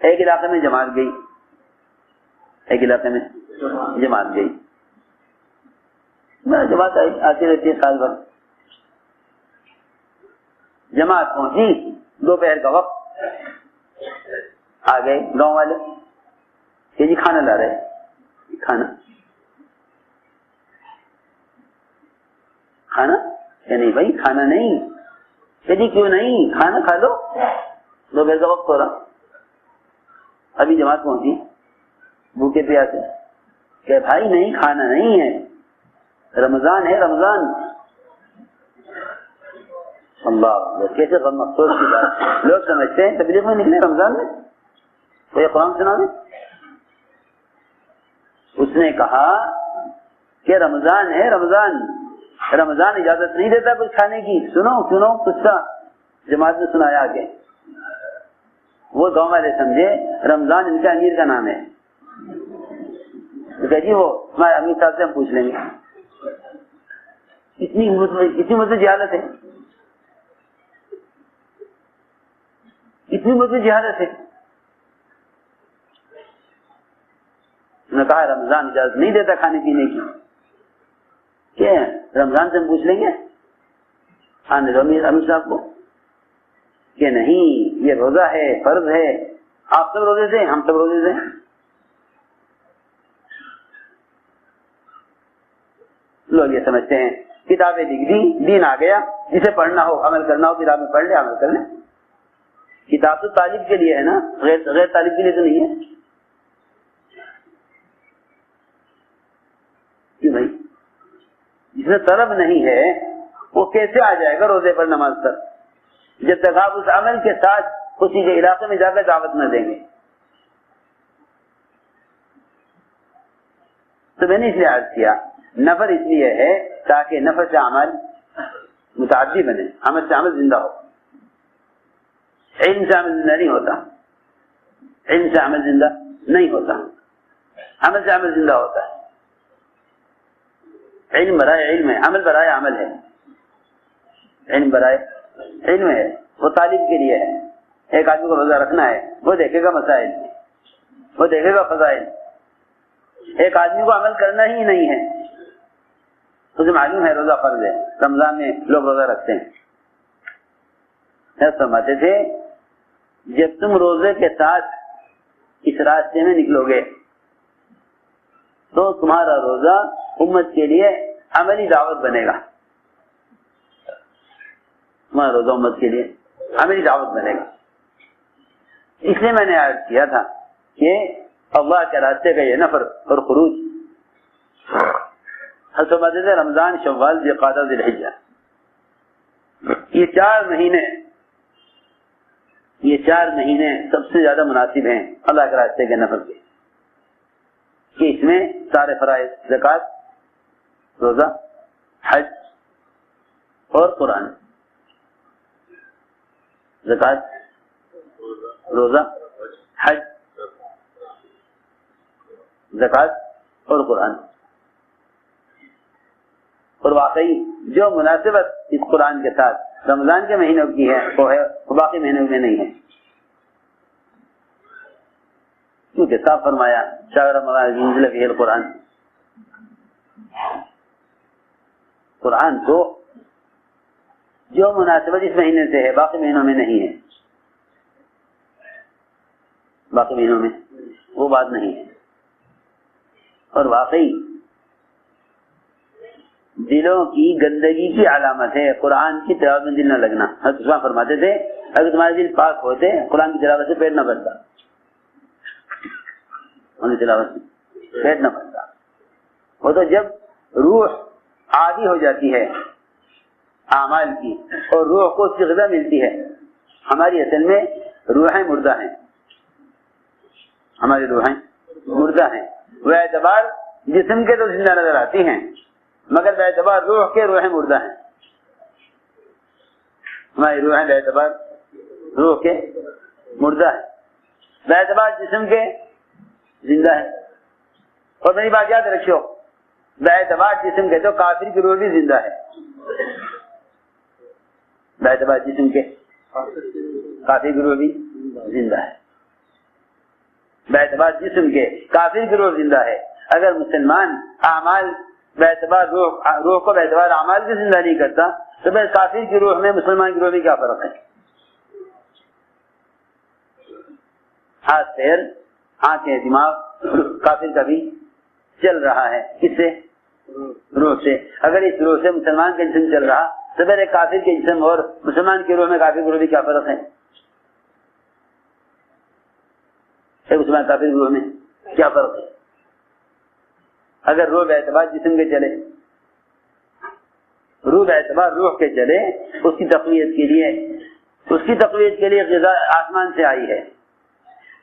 ایک علاقے میں جماعت گئی، ایک علاقے میں جماعت گئی، جماعت آتی رہتی ہے سال بھر. جماعت پہنچی، دوپہر کا وقت، آ گئے گاؤں والے کہ جی کھانا لا رہے. کھانا کھانا کہ نہیں بھائی کھانا نہیں. کہ جی کیوں نہیں، کھانا کھا لو، دوپہر کا وقت ہو رہا. ابھی جماعت پہنچی بھوکے پیاسے، کہ بھائی نہیں کھانا نہیں ہے، رمضان ہے رمضان. اللہ کیسے غم افسوس کی بات. لوگ سمجھتے ہیں تبلیغ میں نکلے رمضان میں، کوئی قرآن سنا دے. اس نے کہا کہ رمضان ہے رمضان، رمضان اجازت نہیں دیتا کچھ کھانے کی. سنو سنو قصہ جماعت نے سنایا آگے. وہ گاؤں والے سمجھے رمضان ان کا امیر کا نام ہے. کہ جی وہ ہمارے امیر صاحب سے ہم پوچھ لیں گے. اتنی مجھے جہالت ہے، اتنی مجھے جہالت ہے. نے کہا رمضان اجازت نہیں دیتا کھانے پینے کی. کہ رمضان سے ہم پوچھ لیں گے آنے دو امیر صاحب کو کہ نہیں یہ روزہ ہے، فرض ہے. آپ سب روزے سے، ہم سب روزے سے. لوگ یہ سمجھتے ہیں کتابیں لکھ دی، دین آ گیا، جسے پڑھنا ہو عمل کرنا ہو کتاب میں پڑھ لے، عمل کر لیں. کتاب تو طالب کے لیے ہے نا، غیر طالب کے لیے تو نہیں ہے. کیوں بھائی جس میں طلب نہیں ہے وہ کیسے آ جائے گا روزے پر نماز پر، جب تک آپ اس عمل کے ساتھ کسی کے علاقے میں جا کر دعوت نہ دیں گے. تو میں نے اس لیے عرض کیا نفر اس لیے ہے تاکہ نفر سے عمل متعدی بنے، عمل سے عمل زندہ ہو. علم سے عمل زندہ نہیں ہوتا، علم سے عمل زندہ نہیں ہوتا، عمل سے عمل زندہ ہوتا ہے. علم برائے علم ہے، عمل برائے عمل ہے. علم برائے علم ہے، وہ طالب کے لیے ہے. ایک آدمی کو روزہ رکھنا ہے، وہ دیکھے گا مسائل، وہ دیکھے گا فضائل. ایک آدمی کو عمل کرنا ہی نہیں ہے، تجھے معلوم ہے روزہ فرض ہے، رمضان میں لوگ روزہ رکھتے ہیں. سمجھتے تھے جب تم روزے کے ساتھ اس راستے میں نکلو گے تو تمہارا روزہ امت کے لیے عملی دعوت بنے گا. تمہارا روزہ امت کے لیے عملی دعوت بنے گا. اس لیے میں نے عرض کیا تھا کہ اللہ کے راستے کا یہ نفر اور خروج سمجھتے تھے رمضان، شوال، ذوالقعدہ، ذی الحجہ، یہ چار مہینے سب سے زیادہ مناسب ہیں اللہ کے راستے کے نفر کے، کہ اس میں سارے فرائض، زکوٰۃ، روزہ، حج اور قرآن. زکوٰۃ، روزہ، حج، زکوٰۃ اور قرآن. اور واقعی جو مناسبت اس قرآن کے ساتھ رمضان کے مہینوں کی ہے وہ ہے، وہ باقی مہینوں میں نہیں ہے. کیونکہ صاف فرمایا شہر رمضان الذی انزل فیہ القرآن. قرآن تو جو مناسبت اس مہینے سے ہے باقی مہینوں میں نہیں ہے، باقی مہینوں میں وہ بات نہیں ہے. اور واقعی دلوں کی گندگی کی علامت ہے قرآن کی تلاوت میں دل نہ لگنا. حضرت عثمان فرماتے تھے اگر تمہارے دل پاک ہوتے قرآن کی تلاوت سے پیٹ نہ بھرتا، تلاوت سے پیٹ نہ بھرتا. وہ تو جب روح عادی ہو جاتی ہے اعمال کی اور روح کو اس کی غذا ملتی ہے. ہماری اصل میں روحیں مردہ ہیں، ہماری روحیں مردہ ہیں. وہ اعتبار جسم کے تو زندہ نظر آتی ہیں مگر بے اعتبار روح کے روحیں مردہ ہیں. ہماری روحیں بے اعتبار روح کے مردہ ہیں، بے اعتبار جسم کے زندہ ہیں. اور میری بات یاد رکھیو، بے اعتبار جسم کے تو کافر کی روح بھی زندہ ہے. بے اعتبار جسم کے کافر کی روح بھی زندہ ہے. باعتبار جسم کے، کافر کی روح زندہ ہے۔ اگر مسلمان اعمال باعتبار روح کو باعتبار اعمال کی زندہ نہیں کرتا تو پھر کافر کی روح میں مسلمان کی روح میں کیا فرق ہے؟ ہاتھ پیر آنکھیں دماغ کافر کا بھی چل رہا ہے، کس سے؟ روح سے۔ اگر اس روح سے مسلمان کا جسم چل رہا تو پھر ایک کافر کے جسم اور مسلمان کی روح میں کافر کی روح میں کیا فرق ہے؟ ایک مسلمان کافر کی روح میں کیا فرق ہے؟ اگر روح اعتبار جسم کے چلے، روح اعتبار روح کے چلے، اس کی تقویت کے لیے غذا آسمان سے آئی ہے۔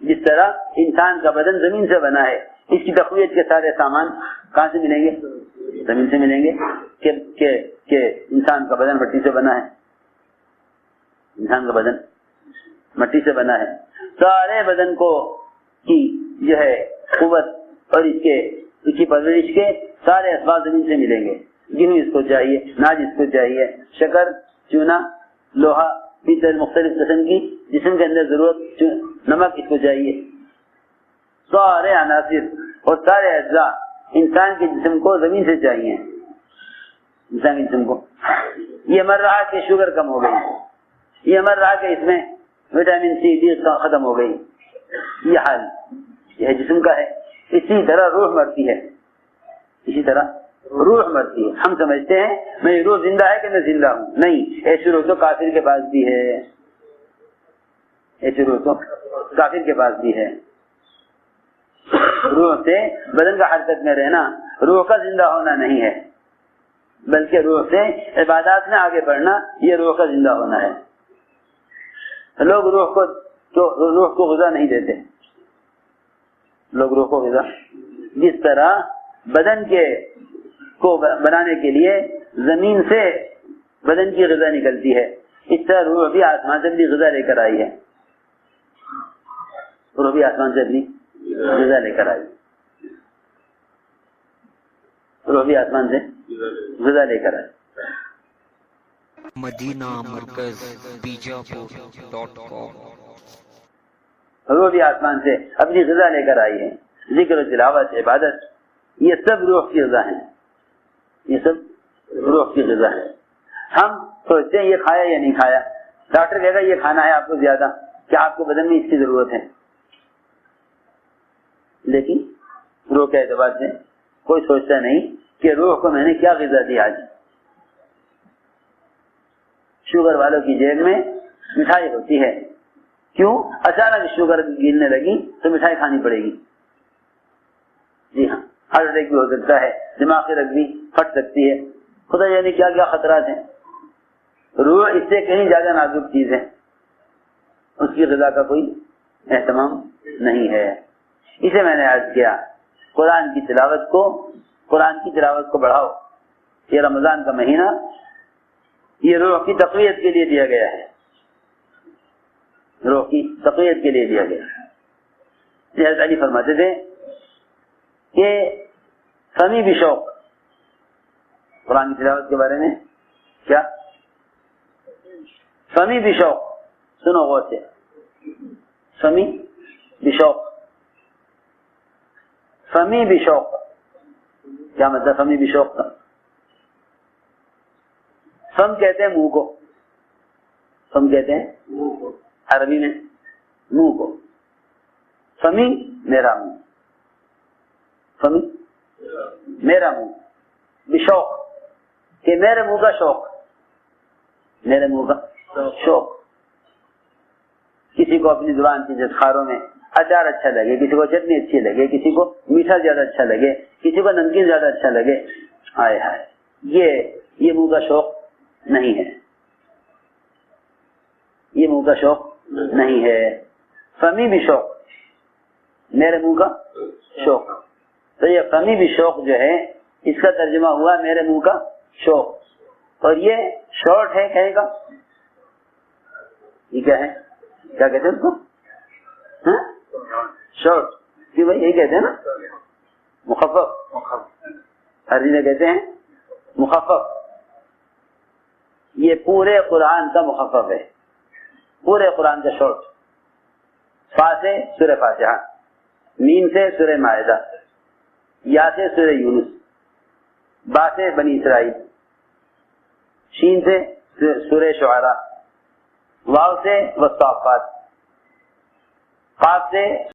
جس طرح انسان کا بدن زمین سے بنا ہے، اس کی تقویت کے سارے سامان کہاں سے ملیں گے؟ زمین سے ملیں گے۔ کہ انسان کا بدن مٹی سے بنا ہے، انسان کا بدن مٹی سے بنا ہے، سارے بدن کو کی جو ہے قوت اور اس کی پرورش کے سارے اسباب زمین سے ملیں گے۔ گیہوں اس کو چاہیے، ناج اس کو چاہیے، شکر، چونا، لوہا، پیتل، مختلف قسم کی جسم کے اندر ضرورت، نمک اس کو چاہیے۔ سارے عناصر اور سارے اجزاء انسان کے جسم کو زمین سے چاہیے۔ انسان کے جسم کو یہ مر رہا کہ شوگر کم ہو گئی، یہ مر رہا کہ اس میں وٹامن سی ڈی ختم ہو گئی، یہ حال یہ جسم کا ہے۔ اسی طرح روح مرتی ہے، اسی طرح روح مرتی ہے۔ ہم سمجھتے ہیں میری روح زندہ ہے کہ میں زندہ ہوں، نہیں، ایسی روح تو کافر کے پاس بھی ہے، ایسی روح تو کافر کے پاس بھی ہے۔ روح سے بدن کا حرکت میں رہنا روح کا زندہ ہونا نہیں ہے، بلکہ روح سے عبادات میں آگے بڑھنا یہ روح کا زندہ ہونا ہے۔ لوگ روح کو غذا نہیں دیتے، لوگ روح کو غذا، جس طرح بدن کو بنانے کے لیے زمین سے بدن کی غذا نکلتی ہے، اس طرح روح بھی آسمان سے اپنی غذا لے کر آئی ہے، روح بھی آسمان سے اپنی غذا لے کر آئی، روح بھی آسمان سے غذا لے کر آئی۔ مدینہ مرکز بیجاپور.com۔ روح بھی آسمان سے اپنی غذا لے کر آئی ہے۔ ذکر و تلاوت، عبادت، یہ سب روح کی غذا ہے، یہ سب روح کی غذا ہے۔ ہم سوچتے ہیں یہ کھایا یا نہیں کھایا، ڈاکٹر کہے گا یہ کھانا ہے آپ کو زیادہ، کیا آپ کو بدن میں اس کی ضرورت ہے؟ لیکن روح کے اعتبار سے کوئی سوچتا نہیں کہ روح کو میں نے کیا غذا دی آج۔ شوگر والوں کی جیب میں مٹھائی ہوتی ہے، کیوں؟ اچانک شوگر گرنے لگی تو مٹھائی کھانی پڑے گی۔ جی ہاں، ہارٹ اٹیک بھی ہو سکتا ہے، دماغ کی رگ بھی پھٹ سکتی ہے، خدا جانے کیا کیا خطرات ہیں۔ روح اس سے کہیں زیادہ نازک چیز ہے، اس کی غذا کا کوئی اہتمام نہیں ہے۔ اسے میں نے عرض کیا قرآن کی تلاوت کو بڑھاؤ۔ یہ رمضان کا مہینہ یہ روح کی تقویت کے لیے دیا گیا ہے، روح کی تقویت کے لیے دیا گیا ہے۔ حضرت علی فرماتے تھے کہ سمی بشوق، قرآن کی تلاوت کے بارے میں کیا؟ سمی بشوق، سنو غور سے، سمی بشوق، سمی بشوق کیا مطلب؟ سمی بشوق کا سم کہتے ہیں منہ کو، سم کہتے ہیں عربی میں منہ کو، سمی میرا منہ، سمی میرا منہ، بشوق کہ میرے منہ کا شوق، میرے منہ کا شوق۔ کسی کو اپنی زبان کی جذخاروں میں اچار اچھا لگے، کسی کو چٹنی اچھی لگے، کسی کو میٹھا زیادہ اچھا لگے، کسی کو نمکین زیادہ اچھا لگے، ہائے ہائے، یہ منہ کا شوق نہیں ہے، یہ منہ کا شوق نہیں ہے۔ فمی بھی شوق، میرے منہ کا شوق، تو یہ فمی بھی شوق جو ہے اس کا ترجمہ ہوا میرے منہ کا شوق، اور یہ شارٹ ہے کہے گا، یہ کیا ہے، کیا کہتے ہیں اس کو؟ شارٹ، کہ بھائی یہی کہتے ہیں نا، مخفف، عربی میں کہتے ہیں مخفف۔ یہ پورے قرآن کا مخفف ہے، پورے قرآن کا شارٹ۔ فا سے سورہ فاتحہ، میم سے سورہ مائدہ، یا سے سورہ یونس، با سے بنی اسرائیل، شین سے سورہ شعراء، واو سے والصافات، قاف سے